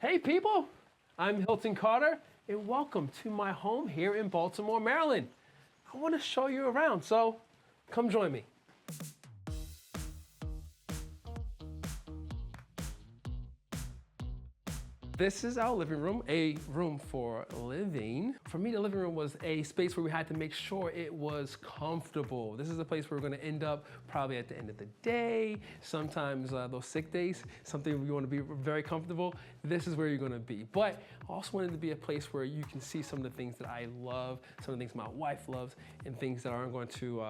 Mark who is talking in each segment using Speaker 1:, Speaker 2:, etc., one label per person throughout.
Speaker 1: Hey people, I'm Hilton Carter and welcome to my home here in Baltimore, Maryland. I want to show you around, so come join me. This is our living room, a room for living. For me, the living room was a space where we had to make sure it was comfortable. This is a place where we're gonna end up probably at the end of the day, sometimes those sick days, something we wanna be very comfortable. This is where you're gonna be. But I also wanted to be a place where you can see some of the things that I love, some of the things my wife loves, and things that aren't going to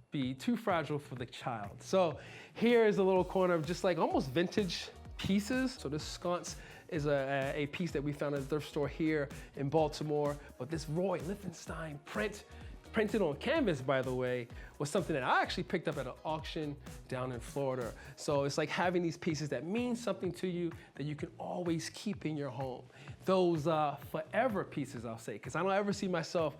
Speaker 1: be too fragile for the child. So here is a little corner of just like almost vintage pieces. So this sconce is a piece that we found at a thrift store here in Baltimore. But this Roy Lichtenstein print, printed on canvas, by the way, was something that I actually picked up at an auction down in Florida. So it's like having these pieces that mean something to you that you can always keep in your home. Those forever pieces, I'll say, because I don't ever see myself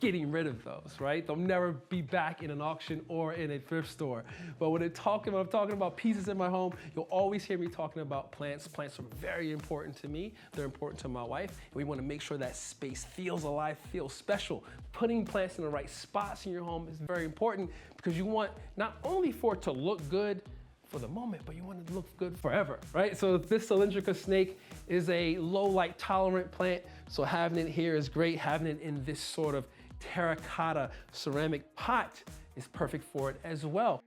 Speaker 1: getting rid of those, right? They'll never be back in an auction or in a thrift store. But when I'm talking about pieces in my home, you'll always hear me talking about plants. Plants are very important to me. They're important to my wife. And we want to make sure that space feels alive, feels special. Putting plants in the right spots in your home is very important because you want not only for it to look good for the moment, but you want it to look good forever, right? So this cylindrical snake is a low light tolerant plant. So having it here is great. Having it in this sort of terracotta ceramic pot is perfect for it as well.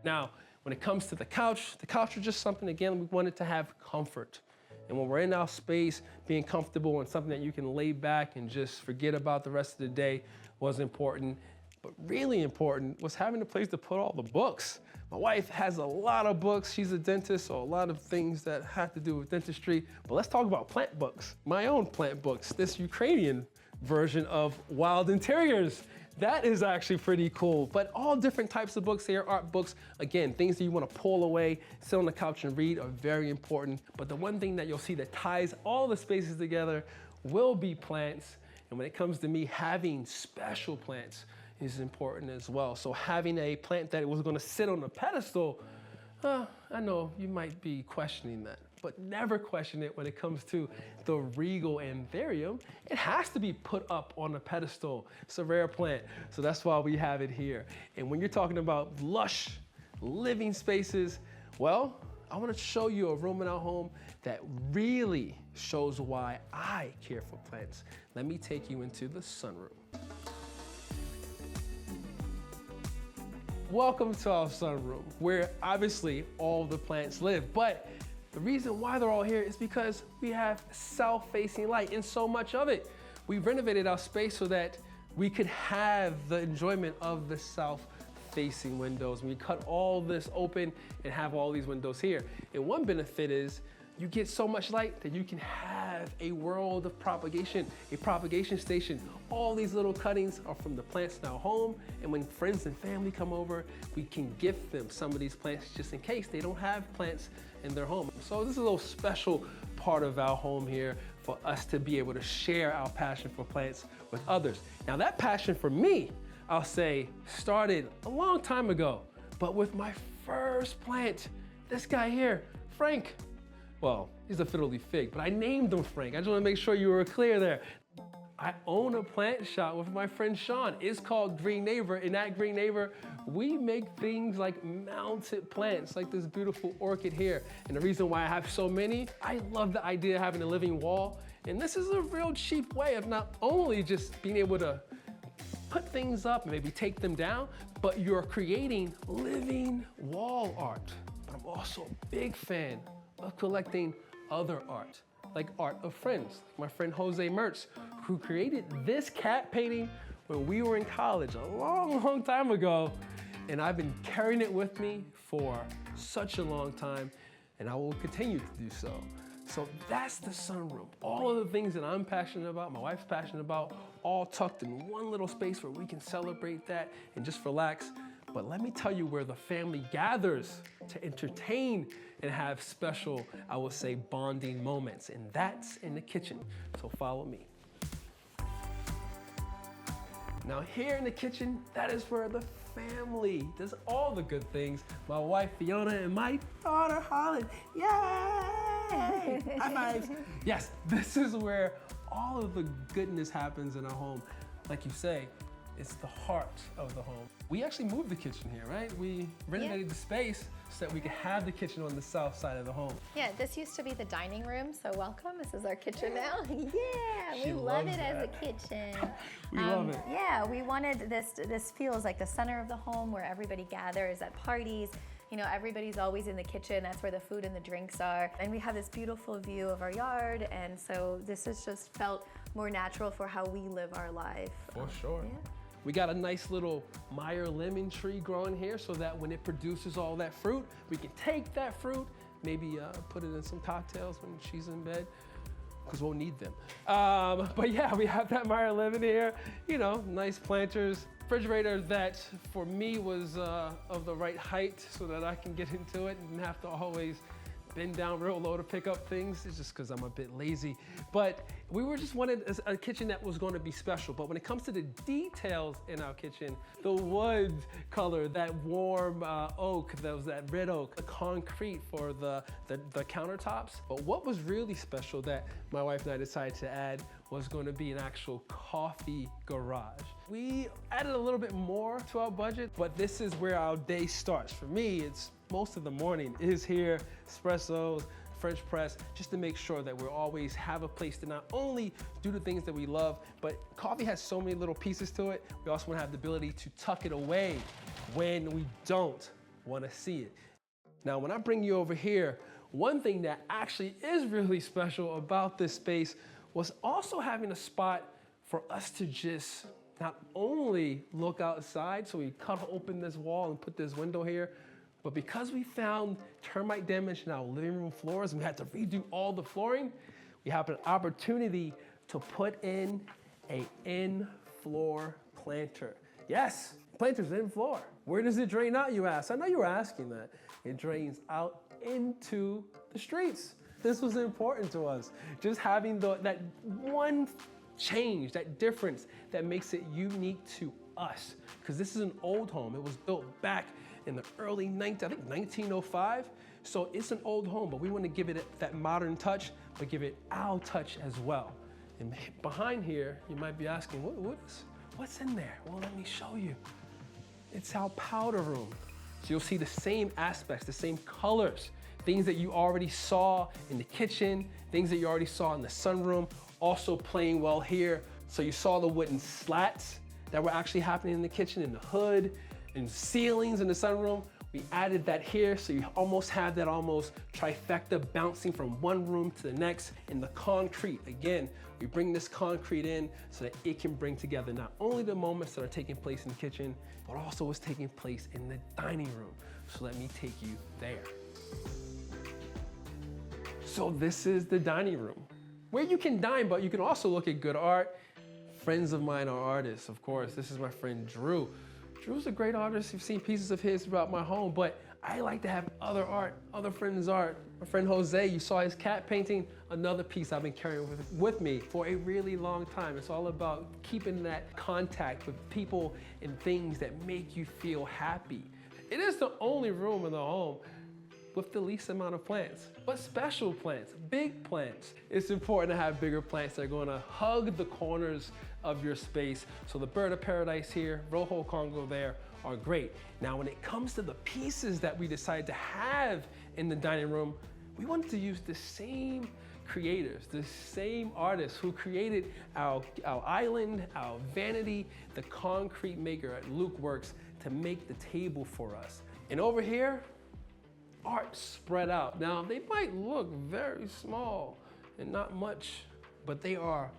Speaker 1: Now, when it comes to the couch is just something, again, we wanted to have comfort. And when we're in our space, being comfortable and something that you can lay back and just forget about the rest of the day was important. But really important was having a place to put all the books. My wife has a lot of books. She's a dentist, so a lot of things that have to do with dentistry. But let's talk about plant books. My own plant books, this Ukrainian version of Wild Interiors. That is actually pretty cool. But all different types of books here, art books, again, things that you want to pull away, sit on the couch and read are very important. But the one thing that you'll see that ties all the spaces together will be plants. And when it comes to me, having special plants is important as well. So having a plant that was going to sit on a pedestal, I know you might be questioning that, but never question it when it comes to the regal anthurium. It has to be put up on a pedestal. It's a rare plant, so that's why we have it here. And when you're talking about lush living spaces, well, I want to show you a room in our home that really shows why I care for plants. Let me take you into the sunroom. Welcome to our sunroom, where obviously all the plants live. But the reason why they're all here is because we have south-facing light in so much of it. We renovated our space so that we could have the enjoyment of the south-facing windows. We cut all this open and have all these windows here. And one benefit is you get so much light that you can have a world of propagation, a propagation station. All these little cuttings are from the plants in our home, and when friends and family come over, we can gift them some of these plants just in case they don't have plants in their home. So this is a little special part of our home here for us to be able to share our passion for plants with others. Now that passion for me, I'll say, started a long time ago, but with my first plant, this guy here, Frank. Well, he's a fiddly fig, but I named him Frank. I just want to make sure you were clear there. I own a plant shop with my friend Sean. It's called Green Neighbor. In that Green Neighbor, we make things like mounted plants, like this beautiful orchid here. And the reason why I have so many, I love the idea of having a living wall. And this is a real cheap way of not only just being able to put things up and maybe take them down, but you're creating living wall art. But I'm also a big fan of collecting other art, like art of friends. My friend Jose Mertz, who created this cat painting when we were in college a long, long time ago. And I've been carrying it with me for such a long time, and I will continue to do so. So that's the sunroom. All of the things that I'm passionate about, my wife's passionate about, all tucked in one little space where we can celebrate that and just relax. But let me tell you where the family gathers to entertain and have special, I would say, bonding moments, and that's in the kitchen. So follow me. Now here in the kitchen, that is where the family does all the good things. My wife, Fiona, and my daughter, Holland. Yay! High fives. Yes, this is where all of the goodness happens in our home. Like you say, it's the heart of the home. We actually moved the kitchen here, right? We renovated the space so that we could have the kitchen on the south side of the home.
Speaker 2: Yeah, this used to be the dining room, so welcome. This is our kitchen now. Yeah, we love it as a kitchen.
Speaker 1: We love it.
Speaker 2: Yeah, we wanted this feels like the center of the home where everybody gathers at parties. You know, everybody's always in the kitchen. That's where the food and the drinks are. And we have this beautiful view of our yard. And so this has just felt more natural for how we live our life.
Speaker 1: For sure.
Speaker 2: Yeah.
Speaker 1: We got a nice little Meyer lemon tree growing here so that when it produces all that fruit, we can take that fruit, maybe put it in some cocktails when she's in bed, because we'll need them. But yeah, we have that Meyer lemon here, you know, nice planters. Refrigerator that for me was of the right height so that I can get into it and have to always bend down real low to pick up things. It's just because I'm a bit lazy. But we were just wanted a kitchen that was going to be special. But when it comes to the details in our kitchen, the wood color, that warm oak, that red oak, the concrete for the countertops. But what was really special that my wife and I decided to add was going to be an actual coffee garage. We added a little bit more to our budget, but this is where our day starts. For me, it's most of the morning is here, espressos, French press, just to make sure that we always have a place to not only do the things that we love, but coffee has so many little pieces to it. We also want to have the ability to tuck it away when we don't want to see it. Now, when I bring you over here, one thing that actually is really special about this space was also having a spot for us to just not only look outside, so we cut open this wall and put this window here, but because we found termite damage in our living room floors and we had to redo all the flooring, we have an opportunity to put in a in-floor planter. Yes, planter's in floor. Where does it drain out, you ask? I know you were asking that. It drains out into the streets. This was important to us. Just having that one change, that difference that makes it unique to us. Because this is an old home. It was built back in the early 1905. So it's an old home, but we want to give it that modern touch, but give it our touch as well. And behind here, you might be asking, what's in there? Well, let me show you. It's our powder room. So you'll see the same aspects, the same colors, things that you already saw in the kitchen, things that you already saw in the sunroom, also playing well here. So you saw the wooden slats that were actually happening in the kitchen, in the hood, and ceilings in the sunroom. We added that here, so you almost have that almost trifecta bouncing from one room to the next. In the concrete, again, we bring this concrete in so that it can bring together not only the moments that are taking place in the kitchen, but also what's taking place in the dining room. So let me take you there. So this is the dining room, where you can dine, but you can also look at good art. Friends of mine are artists, of course. This is my friend Drew. Drew's a great artist. You've seen pieces of his throughout my home, but I like to have other art, other friends' art. My friend Jose, you saw his cat painting, another piece I've been carrying with me for a really long time. It's all about keeping that contact with people and things that make you feel happy. It is the only room in the home with the least amount of plants, but special plants, big plants. It's important to have bigger plants that are gonna hug the corners of your space. So the bird of paradise here, Rojo Congo there, are great. Now, when it comes to the pieces that we decided to have in the dining room, we wanted to use the same creators, the same artists who created our island, our vanity, the concrete maker at Luke Works to make the table for us. And over here, art spread out. Now, they might look very small and not much, but they are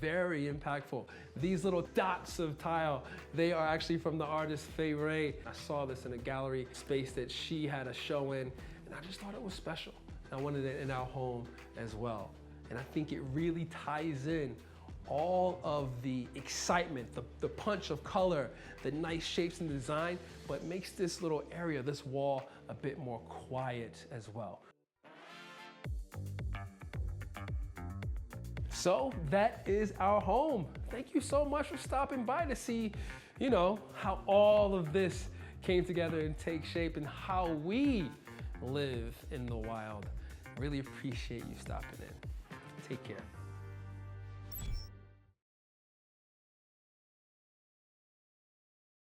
Speaker 1: very impactful. These little dots of tile, they are actually from the artist Faye. I saw this in a gallery space that she had a show in, and I just thought it was special. I wanted it in our home as well. And I think it really ties in all of the excitement, the punch of color, the nice shapes and design, but makes this little area, this wall, a bit more quiet as well. So that is our home. Thank you so much for stopping by to see, how all of this came together and take shape and how we live in the wild. Really appreciate you stopping in. Take care.